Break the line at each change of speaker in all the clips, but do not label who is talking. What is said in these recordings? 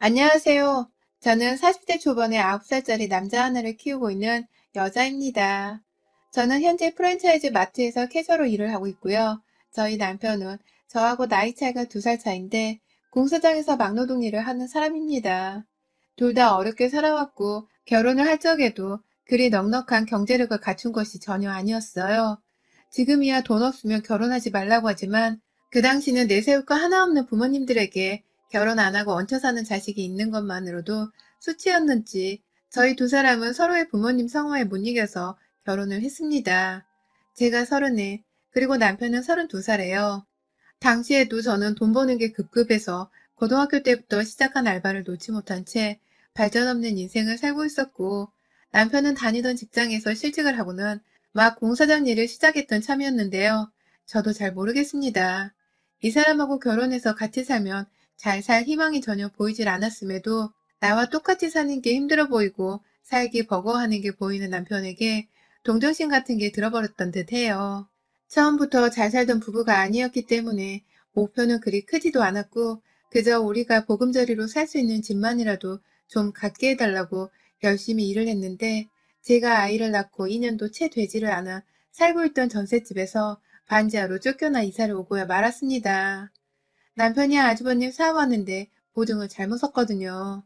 안녕하세요. 저는 40대 초반의 9살짜리 남자 하나를 키우고 있는 여자입니다. 저는 현재 프랜차이즈 마트에서 캐셔로 일을 하고 있고요. 저희 남편은 저하고 나이 차이가 2살 차인데 공사장에서 막노동 일을 하는 사람입니다. 둘 다 어렵게 살아왔고 결혼을 할 적에도 그리 넉넉한 경제력을 갖춘 것이 전혀 아니었어요. 지금이야 돈 없으면 결혼하지 말라고 하지만 그 당시는 내세울 거 하나 없는 부모님들에게 결혼 안 하고 얹혀 사는 자식이 있는 것만으로도 수치였는지 저희 두 사람은 서로의 부모님 성화에 못 이겨서 결혼을 했습니다. 제가 34, 그리고 남편은 32살이에요. 당시에도 저는 돈 버는 게 급급해서 고등학교 때부터 시작한 알바를 놓지 못한 채 발전 없는 인생을 살고 있었고, 남편은 다니던 직장에서 실직을 하고는 막 공사장 일을 시작했던 참이었는데요. 저도 잘 모르겠습니다. 이 사람하고 결혼해서 같이 살면 잘 살 희망이 전혀 보이질 않았음에도 나와 똑같이 사는 게 힘들어 보이고 살기 버거워하는 게 보이는 남편에게 동정심 같은 게 들어버렸던 듯해요. 처음부터 잘 살던 부부가 아니었기 때문에 목표는 그리 크지도 않았고 그저 우리가 보금자리로 살 수 있는 집만이라도 좀 갖게 해달라고 열심히 일을 했는데 제가 아이를 낳고 2년도 채 되지를 않아 살고 있던 전셋집에서 반지하로 쫓겨나 이사를 오고야 말았습니다. 남편이 아주버님 사와왔는데 보증을 잘못 섰거든요.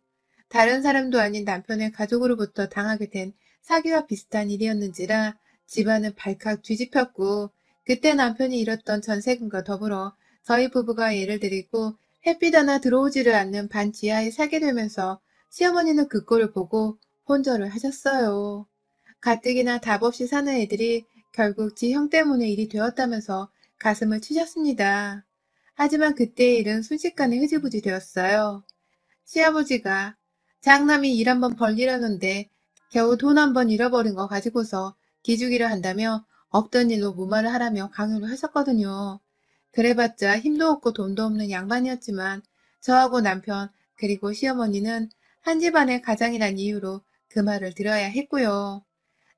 다른 사람도 아닌 남편의 가족으로부터 당하게 된 사기와 비슷한 일이었는지라 집안은 발칵 뒤집혔고 그때 남편이 잃었던 전세금과 더불어 저희 부부가 예를 들이고 햇빛 하나 들어오지를 않는 반 지하에 살게 되면서 시어머니는 그 꼴을 보고 혼절을 하셨어요. 가뜩이나 답 없이 사는 애들이 결국 지 형 때문에 일이 되었다면서 가슴을 치셨습니다. 하지만 그때의 일은 순식간에 흐지부지 되었어요. 시아버지가 장남이 일 한번 벌리려는데 겨우 돈 한 번 잃어버린 거 가지고서 기죽이려 한다며 없던 일로 무마를 하라며 강요를 하셨거든요. 그래봤자 힘도 없고 돈도 없는 양반이었지만 저하고 남편 그리고 시어머니는 한 집안의 가장이란 이유로 그 말을 들어야 했고요.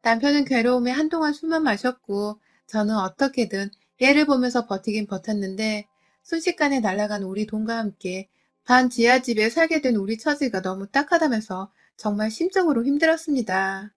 남편은 괴로움에 한동안 숨만 마셨고 저는 어떻게든 얘를 보면서 버티긴 버텼는데 순식간에 날아간 우리 돈과 함께 반 지하집에 살게 된 우리 처지가 너무 딱하다면서 정말 심적으로 힘들었습니다.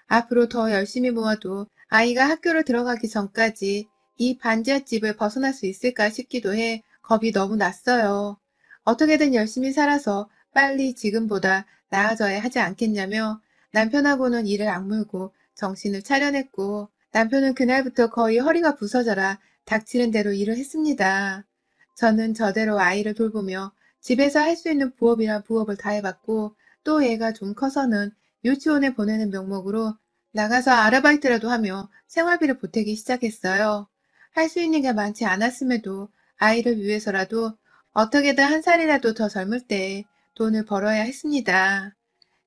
앞으로 더 열심히 모아도 아이가 학교를 들어가기 전까지 이 반지하집을 벗어날 수 있을까 싶기도 해 겁이 너무 났어요. 어떻게든 열심히 살아서 빨리 지금보다 나아져야 하지 않겠냐며 남편하고는 이를 악물고 정신을 차려냈고 남편은 그날부터 거의 허리가 부서져라 닥치는 대로 일을 했습니다. 저는 저대로 아이를 돌보며 집에서 할 수 있는 부업이란 부업을 다 해봤고 또 애가 좀 커서는 유치원에 보내는 명목으로 나가서 아르바이트라도 하며 생활비를 보태기 시작했어요. 할 수 있는 게 많지 않았음에도 아이를 위해서라도 어떻게든 한 살이라도 더 젊을 때 돈을 벌어야 했습니다.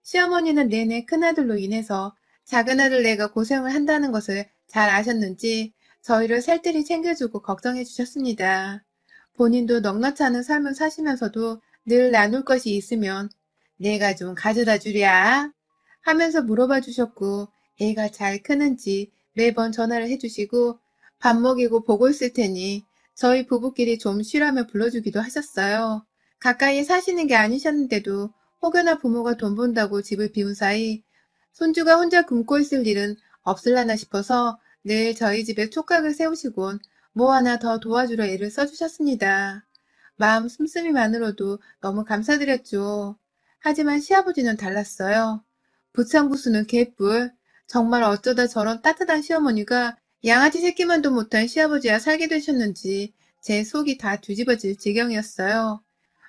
시어머니는 내내 큰아들로 인해서 작은아들 내가 고생을 한다는 것을 잘 아셨는지 저희를 살뜰히 챙겨주고 걱정해 주셨습니다. 본인도 넉넉지 않은 삶을 사시면서도 늘 나눌 것이 있으면 내가 좀 가져다 주랴 하면서 물어봐 주셨고 애가 잘 크는지 매번 전화를 해주시고 밥 먹이고 보고 있을 테니 저희 부부끼리 좀 쉬라며 불러주기도 하셨어요. 가까이 사시는 게 아니셨는데도 혹여나 부모가 돈 번다고 집을 비운 사이 손주가 혼자 굶고 있을 일은 없을라나 싶어서 늘 저희 집에 촉각을 세우시곤 뭐 하나 더 도와주려 애를 써주셨습니다. 마음 씀씀이만으로도 너무 감사드렸죠. 하지만 시아버지는 달랐어요. 부창부수는 개뿔. 정말 어쩌다 저런 따뜻한 시어머니가 양아치 새끼만도 못한 시아버지와 살게 되셨는지 제 속이 다 뒤집어질 지경이었어요.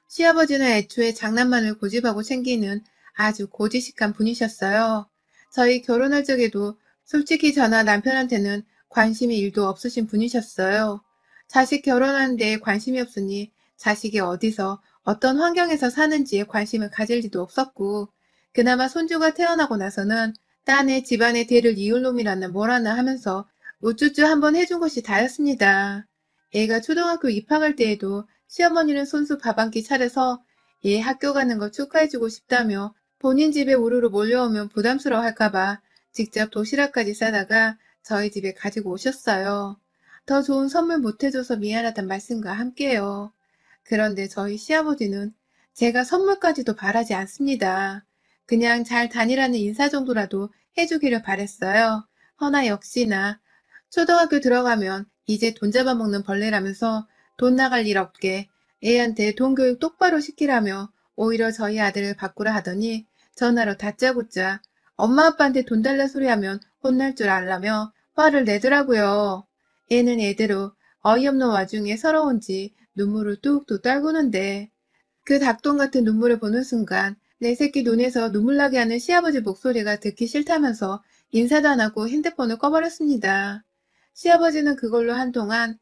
시아버지는 애초에 장난만을 고집하고 챙기는 아주 고지식한 분이셨어요. 저희 결혼할 적에도 솔직히 저나 남편한테는 관심이 일도 없으신 분이셨어요. 자식 결혼하는 데에 관심이 없으니 자식이 어디서 어떤 환경에서 사는지에 관심을 가질 리도 없었고 그나마 손주가 태어나고 나서는 딴의 집안의 대를 이을 놈이라나 뭐라나 하면서 우쭈쭈 한번 해준 것이 다였습니다. 애가 초등학교 입학할 때에도 시어머니는 손수 밥 한 끼 차려서 얘 학교 가는 거 축하해주고 싶다며 본인 집에 우르르 몰려오면 부담스러워 할까봐 직접 도시락까지 싸다가 저희 집에 가지고 오셨어요. 더 좋은 선물 못해줘서 미안하단 말씀과 함께요. 그런데 저희 시아버지는 제가 선물까지도 바라지 않습니다. 그냥 잘 다니라는 인사 정도라도 해주기를 바랬어요. 허나 역시나 초등학교 들어가면 이제 돈 잡아먹는 벌레라면서 돈 나갈 일 없게 애한테 돈 교육 똑바로 시키라며 오히려 저희 아들을 바꾸라 하더니 전화로 다짜고짜 엄마 아빠한테 돈 달라 소리하면 혼날 줄 알라며 화를 내더라고요. 애는 애대로 어이없는 와중에 서러운지 눈물을 뚝뚝 떨구는데 그 닭똥 같은 눈물을 보는 순간 내 새끼 눈에서 눈물 나게 하는 시아버지 목소리가 듣기 싫다면서 인사도 안 하고 핸드폰을 꺼버렸습니다. 시아버지는 그걸로 한동안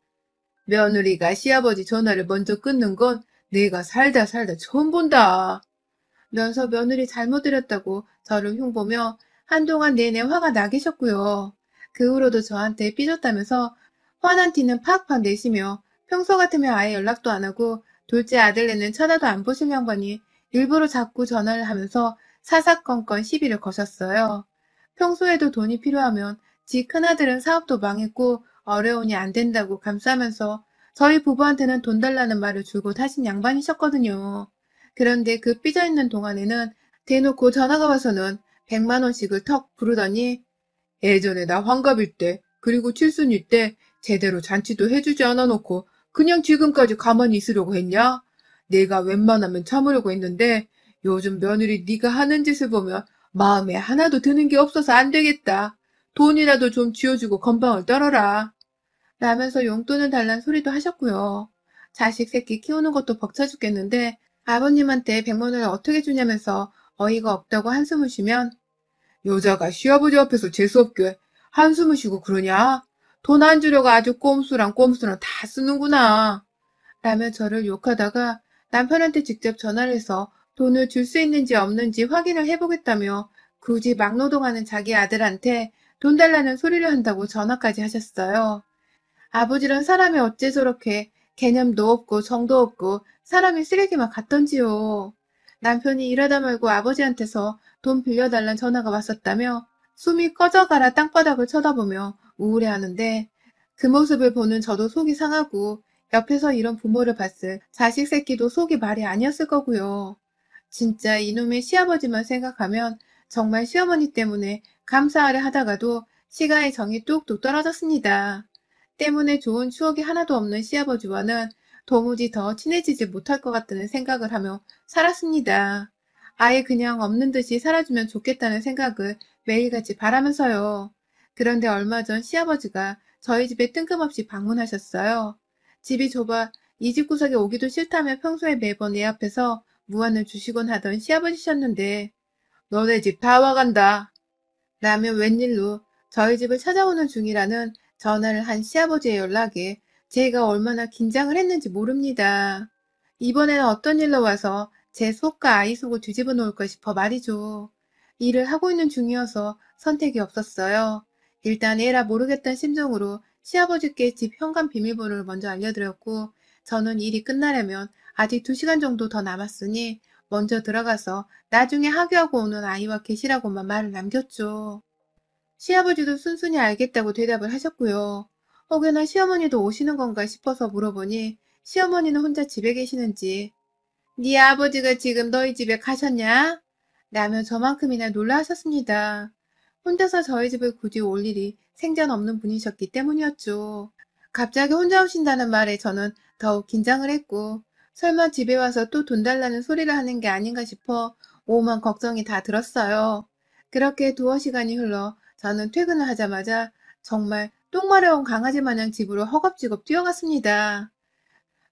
며느리가 시아버지 전화를 먼저 끊는 건 내가 살다 살다 처음 본다 면서 며느리 잘못 드렸다고 저를 흉보며 한동안 내내 화가 나 계셨고요. 그 후로도 저한테 삐졌다면서 화난 티는 팍팍 내시며 평소 같으면 아예 연락도 안 하고 둘째 아들네는 쳐다도 안 보실 양반이 일부러 자꾸 전화를 하면서 사사건건 시비를 거셨어요. 평소에도 돈이 필요하면 지 큰아들은 사업도 망했고 어려우니 안 된다고 감싸면서 저희 부부한테는 돈 달라는 말을 줄곧 하신 양반이셨거든요. 그런데 그 삐져있는 동안에는 대놓고 전화가 와서는 100만 원씩을 턱 부르더니 예전에 나 환갑일 때 그리고 칠순일 때 제대로 잔치도 해주지 않아 놓고 그냥 지금까지 가만히 있으려고 했냐? 내가 웬만하면 참으려고 했는데 요즘 며느리 네가 하는 짓을 보면 마음에 하나도 드는 게 없어서 안 되겠다. 돈이라도 좀 쥐어주고 건방을 떨어라. 라면서 용돈을 달란 소리도 하셨고요. 자식 새끼 키우는 것도 벅차 죽겠는데 아버님한테 100만 원을 어떻게 주냐면서 어이가 없다고 한숨을 쉬면 여자가 시아버지 앞에서 재수없게 한숨을 쉬고 그러냐? 돈 안 주려고 아주 꼼수랑 꼼수랑 다 쓰는구나. 라며 저를 욕하다가 남편한테 직접 전화를 해서 돈을 줄 수 있는지 없는지 확인을 해보겠다며 굳이 막노동하는 자기 아들한테 돈 달라는 소리를 한다고 전화까지 하셨어요. 아버지란 사람이 어째 저렇게 개념도 없고 정도 없고 사람이 쓰레기만 같던지요. 남편이 일하다 말고 아버지한테서 돈 빌려달란 전화가 왔었다며 숨이 꺼져가라 땅바닥을 쳐다보며 우울해하는데 그 모습을 보는 저도 속이 상하고 옆에서 이런 부모를 봤을 자식 새끼도 속이 말이 아니었을 거고요. 진짜 이놈의 시아버지만 생각하면 정말 시어머니 때문에 감사하려 하다가도 시간의 정이 뚝뚝 떨어졌습니다. 때문에 좋은 추억이 하나도 없는 시아버지와는 도무지 더 친해지지 못할 것 같다는 생각을 하며 살았습니다. 아예 그냥 없는 듯이 살아주면 좋겠다는 생각을 매일같이 바라면서요. 그런데 얼마 전 시아버지가 저희 집에 뜬금없이 방문하셨어요. 집이 좁아 이 집 구석에 오기도 싫다며 평소에 매번 내 앞에서 무안을 주시곤 하던 시아버지셨는데 너네 집 다 와간다. 라며 웬일로 저희 집을 찾아오는 중이라는 전화를 한 시아버지의 연락에 제가 얼마나 긴장을 했는지 모릅니다. 이번에는 어떤 일로 와서 제 속과 아이 속을 뒤집어 놓을까 싶어 말이죠. 일을 하고 있는 중이어서 선택이 없었어요. 일단 에라 모르겠다는 심정으로 시아버지께 집 현관 비밀번호를 먼저 알려드렸고 저는 일이 끝나려면 아직 2시간 정도 더 남았으니 먼저 들어가서 나중에 하교하고 오는 아이와 계시라고만 말을 남겼죠. 시아버지도 순순히 알겠다고 대답을 하셨고요. 혹여나 시어머니도 오시는 건가 싶어서 물어보니 시어머니는 혼자 집에 계시는지 네 아버지가 지금 너희 집에 가셨냐? 라며 저만큼이나 놀라하셨습니다. 혼자서 저희 집을 굳이 올 일이 생전 없는 분이셨기 때문이었죠. 갑자기 혼자 오신다는 말에 저는 더욱 긴장을 했고 설마 집에 와서 또 돈 달라는 소리를 하는 게 아닌가 싶어 오만 걱정이 다 들었어요. 그렇게 두어 시간이 흘러 저는 퇴근을 하자마자 정말 똥 마려운 강아지 마냥 집으로 허겁지겁 뛰어갔습니다.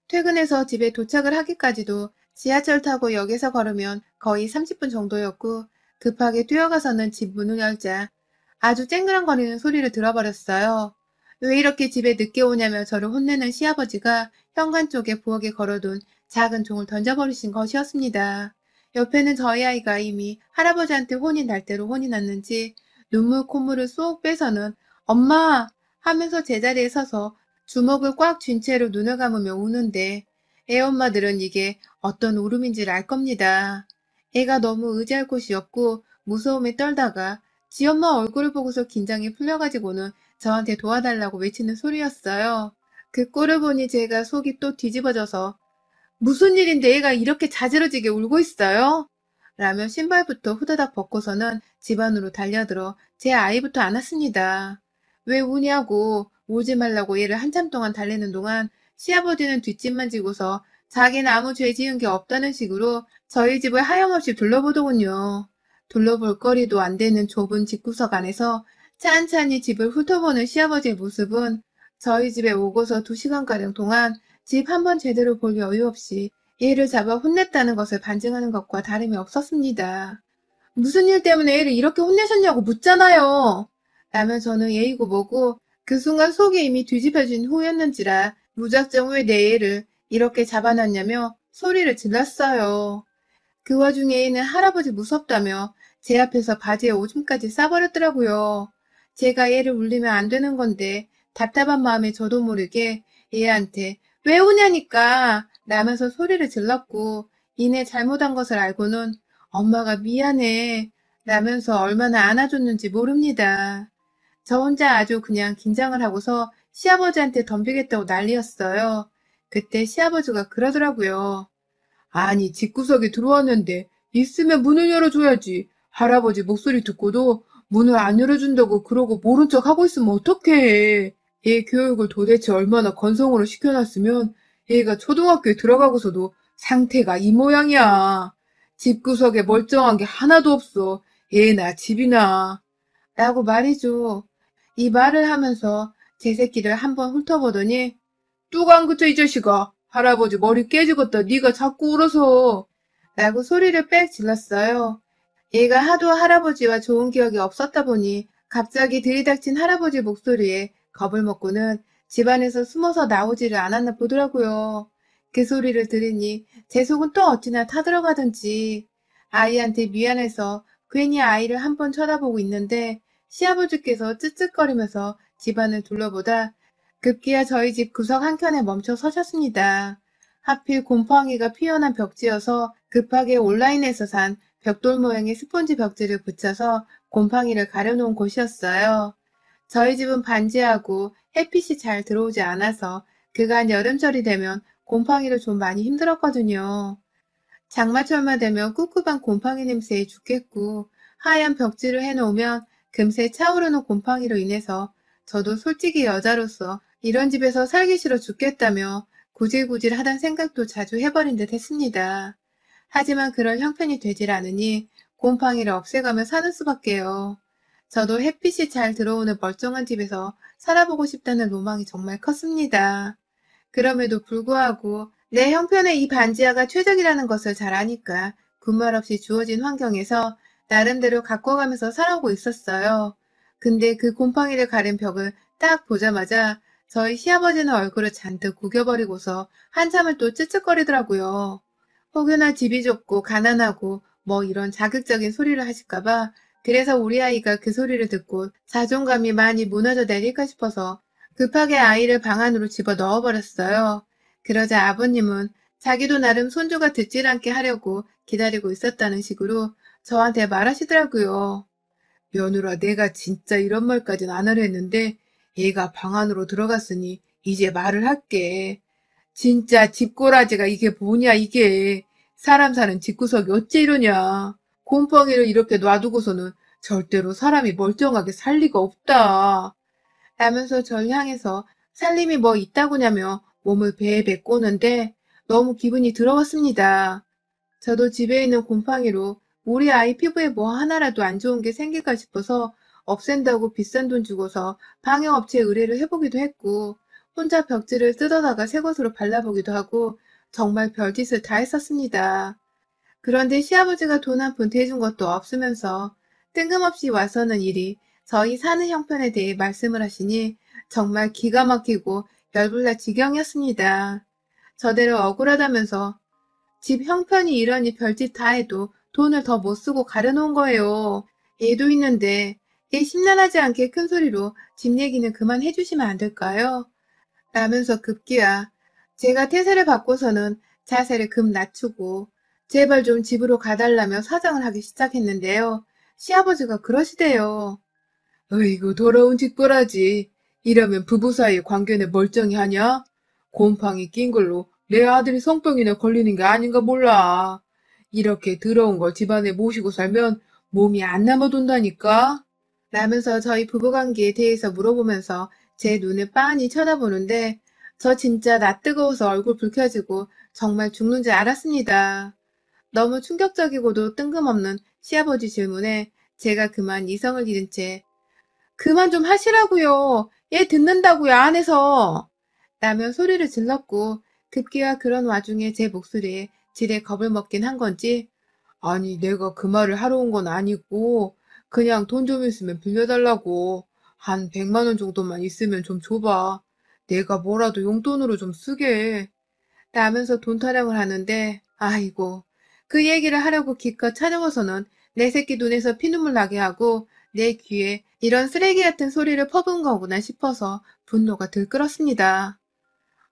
퇴근해서 집에 도착을 하기까지도 지하철 타고 역에서 걸으면 거의 30분 정도였고 급하게 뛰어가서는 집 문을 열자 아주 쨍그랑거리는 소리를 들어버렸어요. 왜 이렇게 집에 늦게 오냐며 저를 혼내는 시아버지가 현관 쪽에 부엌에 걸어둔 작은 종을 던져버리신 것이었습니다. 옆에는 저희 아이가 이미 할아버지한테 혼이 날 대로 혼이 났는지 눈물 콧물을 쏙 빼서는 엄마 하면서 제자리에 서서 주먹을 꽉 쥔 채로 눈을 감으며 우는데 애엄마들은 이게 어떤 울음인지를 알 겁니다. 애가 너무 의지할 곳이 없고 무서움에 떨다가 지 엄마 얼굴을 보고서 긴장이 풀려가지고는 저한테 도와달라고 외치는 소리였어요. 그 꼴을 보니 제가 속이 또 뒤집어져서 무슨 일인데 애가 이렇게 자지러지게 울고 있어요? 라며 신발부터 후다닥 벗고서는 집 안으로 달려들어 제 아이부터 안았습니다. 왜 우냐고 울지 말라고 얘를 한참 동안 달래는 동안 시아버지는 뒷짐만 지고서 자기는 아무 죄 지은 게 없다는 식으로 저희 집을 하염없이 둘러보더군요. 둘러볼 거리도 안 되는 좁은 집구석 안에서 찬찬히 집을 훑어보는 시아버지의 모습은 저희 집에 오고서 2시간가량 동안 집 한 번 제대로 볼 여유 없이 얘를 잡아 혼냈다는 것을 반증하는 것과 다름이 없었습니다. 무슨 일 때문에 애를 이렇게 혼내셨냐고 묻잖아요. 라며 저는 예의고 뭐고 그 순간 속이 이미 뒤집혀진 후였는지라 무작정 왜 내 애를 이렇게 잡아놨냐며 소리를 질렀어요. 그 와중에 애는 할아버지 무섭다며 제 앞에서 바지에 오줌까지 싸버렸더라고요. 제가 얘를 울리면 안 되는 건데 답답한 마음에 저도 모르게 얘한테 왜 우냐니까 라면서 소리를 질렀고 이내 잘못한 것을 알고는 엄마가 미안해 라면서 얼마나 안아줬는지 모릅니다. 저 혼자 아주 그냥 긴장을 하고서 시아버지한테 덤비겠다고 난리였어요. 그때 시아버지가 그러더라고요. 아니, 집구석에 들어왔는데 있으면 문을 열어줘야지. 할아버지 목소리 듣고도 문을 안 열어준다고 그러고 모른 척 하고 있으면 어떡해. 얘 교육을 도대체 얼마나 건성으로 시켜놨으면 얘가 초등학교에 들어가고서도 상태가 이 모양이야. 집구석에 멀쩡한 게 하나도 없어. 얘나 집이나. 라고 말이죠. 이 말을 하면서 제 새끼를 한번 훑어보더니 뚝 안 그쳐 이 자식아. 할아버지 머리 깨지겠다. 네가 자꾸 울어서. 라고 소리를 빽 질렀어요. 얘가 하도 할아버지와 좋은 기억이 없었다 보니 갑자기 들이닥친 할아버지 목소리에 겁을 먹고는 집안에서 숨어서 나오지를 않았나 보더라고요. 그 소리를 들으니 제 속은 또 어찌나 타들어가든지 아이한테 미안해서 괜히 아이를 한번 쳐다보고 있는데 시아버지께서 쯧쯧거리면서 집안을 둘러보다 급기야 저희 집 구석 한켠에 멈춰 서셨습니다. 하필 곰팡이가 피어난 벽지여서 급하게 온라인에서 산 벽돌 모양의 스폰지 벽지를 붙여서 곰팡이를 가려놓은 곳이었어요. 저희 집은 반지하고 햇빛이 잘 들어오지 않아서 그간 여름철이 되면 곰팡이를 좀 많이 힘들었거든요. 장마철만 되면 꿉꿉한 곰팡이 냄새에 죽겠고 하얀 벽지를 해놓으면 금세 차오르는 곰팡이로 인해서 저도 솔직히 여자로서 이런 집에서 살기 싫어 죽겠다며 구질구질하단 생각도 자주 해버린 듯 했습니다. 하지만 그럴 형편이 되질 않으니 곰팡이를 없애가며 사는 수밖에요. 저도 햇빛이 잘 들어오는 멀쩡한 집에서 살아보고 싶다는 로망이 정말 컸습니다. 그럼에도 불구하고 내 형편에 이 반지하가 최적이라는 것을 잘 아니까 군말 없이 주어진 환경에서 나름대로 가꿔가면서 살아오고 있었어요. 근데 그 곰팡이를 가린 벽을 딱 보자마자 저희 시아버지는 얼굴을 잔뜩 구겨버리고서 한참을 또 쯧쯧거리더라고요. 혹여나 집이 좁고 가난하고 뭐 이런 자극적인 소리를 하실까봐 그래서 우리 아이가 그 소리를 듣고 자존감이 많이 무너져 내릴까 싶어서 급하게 아이를 방 안으로 집어 넣어버렸어요. 그러자 아버님은 자기도 나름 손주가 듣질 않게 하려고 기다리고 있었다는 식으로 저한테 말하시더라고요. 며느라 내가 진짜 이런 말까진 안 하려 했는데 얘가 방 안으로 들어갔으니 이제 말을 할게. 진짜 집꼬라지가 이게 뭐냐 이게. 사람 사는 집구석이 어째 이러냐. 곰팡이를 이렇게 놔두고서는 절대로 사람이 멀쩡하게 살 리가 없다. 라면서 절 향해서 살림이 뭐 있다고냐며 몸을 베베 꼬는데 너무 기분이 더러웠습니다. 저도 집에 있는 곰팡이로 우리 아이 피부에 뭐 하나라도 안 좋은 게 생길까 싶어서 없앤다고 비싼 돈 주고서 방역업체에 의뢰를 해보기도 했고 혼자 벽지를 뜯어다가 새 것으로 발라보기도 하고 정말 별짓을 다 했었습니다. 그런데 시아버지가 돈 한 푼 대준 것도 없으면서 뜬금없이 와서는 일이 저희 사는 형편에 대해 말씀을 하시니 정말 기가 막히고 열불날 지경이었습니다. 저대로 억울하다면서 집 형편이 이러니 별짓 다 해도 돈을 더 못 쓰고 가려놓은 거예요. 얘도 있는데 얘 심란하지 않게 큰 소리로 집 얘기는 그만 해주시면 안 될까요? 라면서 급기야 제가 태세를 받고서는 자세를 급 낮추고 제발 좀 집으로 가달라며 사정을 하기 시작했는데요. 시아버지가 그러시대요. 어이구 더러운 짓거라지. 이러면 부부 사이 관계는 멀쩡히 하냐? 곰팡이 낀 걸로
내 아들이 성병이나 걸리는 게 아닌가 몰라. 이렇게 더러운 걸 집안에 모시고 살면 몸이 안 남아돈다니까?
라면서 저희 부부관계에 대해서 물어보면서 제 눈을 빤히 쳐다보는데 저 진짜 낯 뜨거워서 얼굴 붉혀지고 정말 죽는 줄 알았습니다. 너무 충격적이고도 뜬금없는 시아버지 질문에 제가 그만 이성을 잃은 채 그만 좀 하시라고요. 얘 듣는다고요, 안에서. 라며 소리를 질렀고 급기야 그런 와중에 제 목소리에 지레 겁을 먹긴 한 건지
아니, 내가 그 말을 하러 온 건 아니고, 그냥 돈 좀 있으면 빌려달라고. 한 100만 원 정도만 있으면 좀 줘봐. 내가 뭐라도 용돈으로 좀 쓰게.
라면서 돈 타령을 하는데 아이고 그 얘기를 하려고 기껏 찾아와서는 내 새끼 눈에서 피눈물 나게 하고 내 귀에 이런 쓰레기 같은 소리를 퍼부은 거구나 싶어서 분노가 들끓었습니다.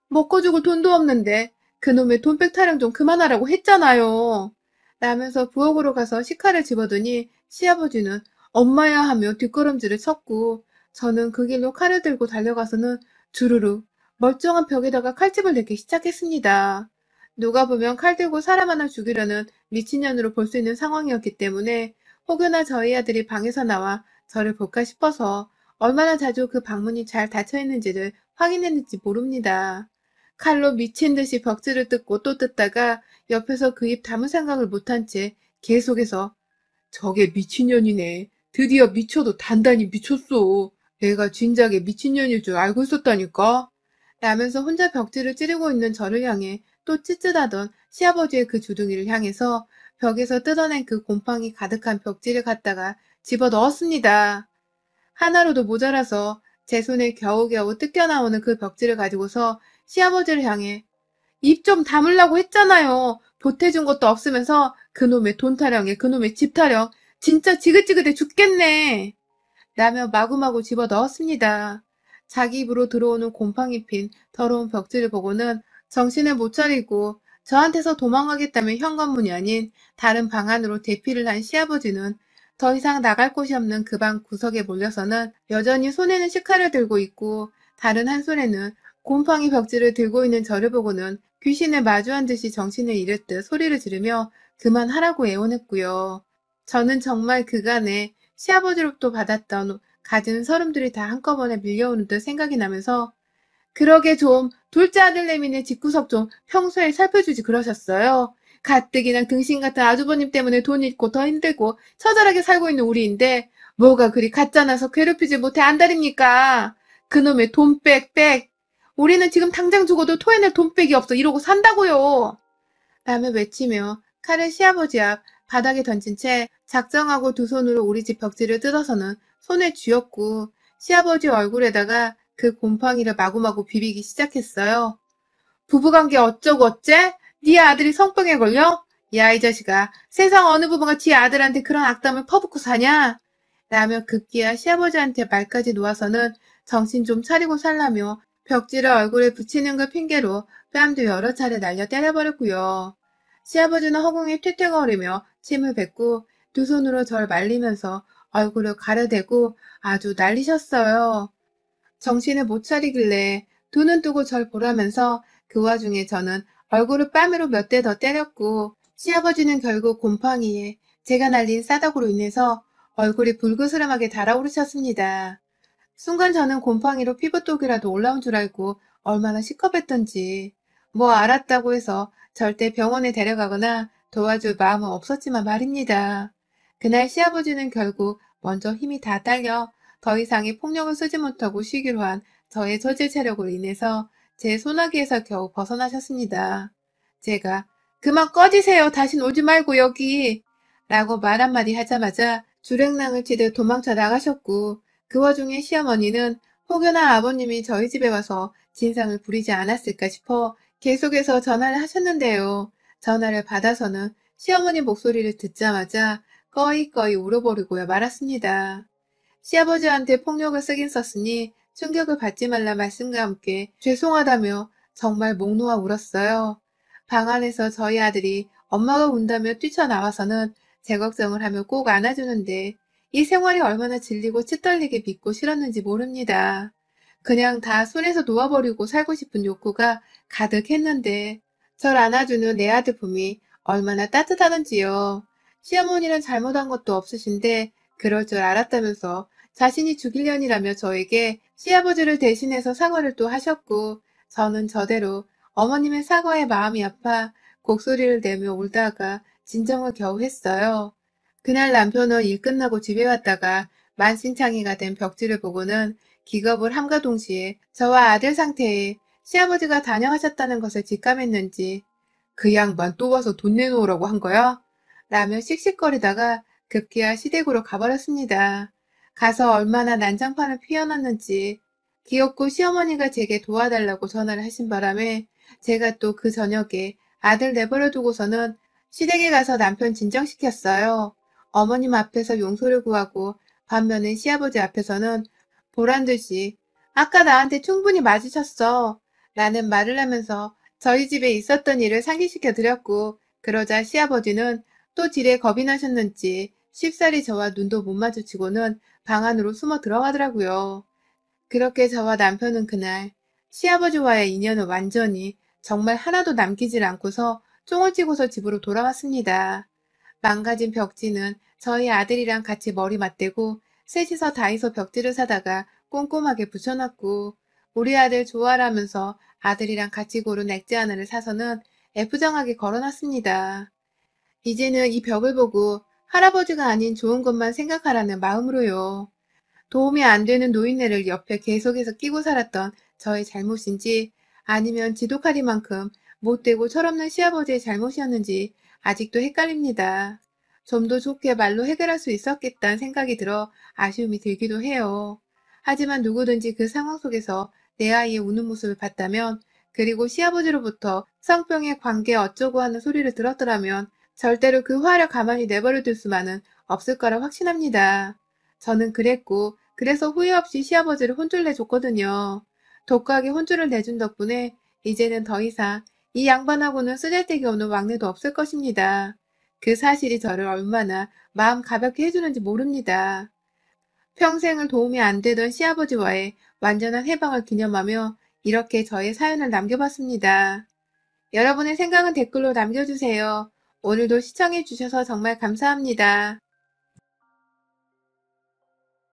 먹고 죽을 돈도 없는데 그놈의 돈백 타령 좀 그만하라고 했잖아요. 라면서 부엌으로 가서 식칼을 집어드니 시아버지는 엄마야 하며 뒷걸음질을 쳤고 저는 그 길로 칼을 들고 달려가서는 주르륵 멀쩡한 벽에다가 칼집을 내기 시작했습니다. 누가 보면 칼 들고 사람 하나 죽이려는 미친년으로 볼 수 있는 상황이었기 때문에 혹여나 저희 아들이 방에서 나와 저를 볼까 싶어서 얼마나 자주 그 방문이 잘 닫혀 있는지를 확인했는지 모릅니다. 칼로 미친 듯이 벽지를 뜯고 또 뜯다가 옆에서 그 입 다물 생각을 못한 채 계속해서
저게 미친년이네. 드디어 미쳐도 단단히 미쳤어. 내가 진작에 미친년일 줄 알고 있었다니까?
라면서 혼자 벽지를 찌르고 있는 저를 향해 또 찌릿하던 시아버지의 그 주둥이를 향해서 벽에서 뜯어낸 그 곰팡이 가득한 벽지를 갖다가 집어 넣었습니다. 하나로도 모자라서 제 손에 겨우겨우 뜯겨나오는 그 벽지를 가지고서 시아버지를 향해 입 좀 다물라고 했잖아요. 보태준 것도 없으면서 그놈의 돈 타령에 그놈의 집 타령 진짜 지긋지긋해 죽겠네. 라며 마구마구 집어 넣었습니다. 자기 입으로 들어오는 곰팡이 핀 더러운 벽지를 보고는 정신을 못 차리고 저한테서 도망가겠다며 현관문이 아닌 다른 방 안으로 대피를 한 시아버지는 더 이상 나갈 곳이 없는 그 방 구석에 몰려서는 여전히 손에는 식칼을 들고 있고 다른 한 손에는 곰팡이 벽지를 들고 있는 저를 보고는 귀신을 마주한 듯이 정신을 잃을 듯 소리를 지르며 그만하라고 애원했고요. 저는 정말 그간에 시아버지로부터 받았던 갖은 서름들이 다 한꺼번에 밀려오는 듯 생각이 나면서 그러게 좀 둘째 아들내미네 집구석 좀 평소에 살펴주지 그러셨어요. 가뜩이나 등신 같은 아주버님 때문에 돈 잃고 더 힘들고 처절하게 살고 있는 우리인데 뭐가 그리 가짜나서 괴롭히지 못해 안달입니까? 그놈의 돈빽빽. 우리는 지금 당장 죽어도 토해낼 돈빽이 없어 이러고 산다고요. 라며 외치며 칼을 시아버지 앞 바닥에 던진 채 작정하고 두 손으로 우리 집 벽지를 뜯어서는 손에 쥐었고 시아버지 얼굴에다가 그 곰팡이를 마구마구 비비기 시작했어요. 부부관계 어쩌고 어째? 네 아들이 성병에 걸려? 야, 이 자식아. 세상 어느 부부가 지 아들한테 그런 악담을 퍼붓고 사냐? 라며 급기야 시아버지한테 말까지 놓아서는 정신 좀 차리고 살라며 벽지를 얼굴에 붙이는 걸 핑계로 뺨도 여러 차례 날려 때려버렸고요. 시아버지는 허공에 퇴퇴거리며 침을 뱉고 두 손으로 절 말리면서 얼굴을 가려대고 아주 난리셨어요. 정신을 못 차리길래 두 눈 뜨고 절 보라면서 그 와중에 저는 얼굴을 뺨으로 몇 대 더 때렸고 시아버지는 결국 곰팡이에 제가 날린 싸닥으로 인해서 얼굴이 불그스름하게 달아오르셨습니다. 순간 저는 곰팡이로 피부독이라도 올라온 줄 알고 얼마나 시겁했던지 뭐 알았다고 해서 절대 병원에 데려가거나 도와줄 마음은 없었지만 말입니다. 그날 시아버지는 결국 먼저 힘이 다 딸려 더 이상의 폭력을 쓰지 못하고 쉬기로 한 저의 저질 체력으로 인해서 제 소나기에서 겨우 벗어나셨습니다. 제가 그만 꺼지세요. 다신 오지 말고 여기 라고 말 한마디 하자마자 주랭랑을 치듯 도망쳐 나가셨고 그 와중에 시어머니는 혹여나 아버님이 저희 집에 와서 진상을 부리지 않았을까 싶어 계속해서 전화를 하셨는데요. 전화를 받아서는 시어머니 목소리를 듣자마자 꺼이꺼이 울어버리고야 말았습니다. 시아버지한테 폭력을 쓰긴 썼으니 충격을 받지 말라 말씀과 함께 죄송하다며 정말 목 놓아 울었어요. 방 안에서 저희 아들이 엄마가 운다며 뛰쳐나와서는 제 걱정을 하며 꼭 안아주는데 이 생활이 얼마나 질리고 치떨리게 믿고 싫었는지 모릅니다. 그냥 다 손에서 놓아버리고 살고 싶은 욕구가 가득했는데 절 안아주는 내 아들 품이 얼마나 따뜻하던지요. 시어머니는 잘못한 것도 없으신데 그럴 줄 알았다면서 자신이 죽일년이라며 저에게 시아버지를 대신해서 사과를 또 하셨고, 저는 저대로 어머님의 사과에 마음이 아파 곡소리를 내며 울다가 진정을 겨우 했어요. 그날 남편은 일 끝나고 집에 왔다가 만신창이가 된 벽지를 보고는 기겁을 함과 동시에 저와 아들 상태에 시아버지가 단영하셨다는 것을 직감했는지
그 양반 또 와서 돈 내놓으라고 한 거야?
라며 씩씩거리다가 급기야 시댁으로 가버렸습니다. 가서 얼마나 난장판을 피워놨는지 귀엽고 시어머니가 제게 도와달라고 전화를 하신 바람에 제가 또 그 저녁에 아들 내버려 두고서는 시댁에 가서 남편 진정시켰어요. 어머님 앞에서 용서를 구하고 반면에 시아버지 앞에서는 보란듯이 아까 나한테 충분히 맞으셨어 라는 말을 하면서 저희 집에 있었던 일을 상기시켜 드렸고, 그러자 시아버지는 또 지레 겁이 나셨는지 쉽사리 저와 눈도 못 마주치고는 방 안으로 숨어 들어가더라고요. 그렇게 저와 남편은 그날 시아버지와의 인연을 완전히 정말 하나도 남기질 않고서 쫑을 찍고서 집으로 돌아왔습니다. 망가진 벽지는 저희 아들이랑 같이 머리 맞대고 셋이서 다이소 벽지를 사다가 꼼꼼하게 붙여놨고, 우리 아들 좋아라면서 아들이랑 같이 고른 액자 하나를 사서는 애프장하게 걸어놨습니다. 이제는 이 벽을 보고 할아버지가 아닌 좋은 것만 생각하라는 마음으로요. 도움이 안 되는 노인네를 옆에 계속해서 끼고 살았던 저의 잘못인지 아니면 지독하리만큼 못되고 철없는 시아버지의 잘못이었는지 아직도 헷갈립니다. 좀 더 좋게 말로 해결할 수 있었겠다는 생각이 들어 아쉬움이 들기도 해요. 하지만 누구든지 그 상황 속에서 내 아이의 우는 모습을 봤다면, 그리고 시아버지로부터 성병의 관계 어쩌고 하는 소리를 들었더라면 절대로 그 화를 가만히 내버려 둘 수만은 없을 거라 확신합니다. 저는 그랬고, 그래서 후회 없이 시아버지를 혼쭐 내줬거든요. 독하게 혼쭐을 내준 덕분에 이제는 더 이상 이 양반하고는 쓰잘데기 없는 왕래도 없을 것입니다. 그 사실이 저를 얼마나 마음 가볍게 해주는지 모릅니다. 평생을 도움이 안 되던 시아버지와의 완전한 해방을 기념하며 이렇게 저의 사연을 남겨봤습니다. 여러분의 생각은 댓글로 남겨주세요. 오늘도 시청해주셔서 정말 감사합니다.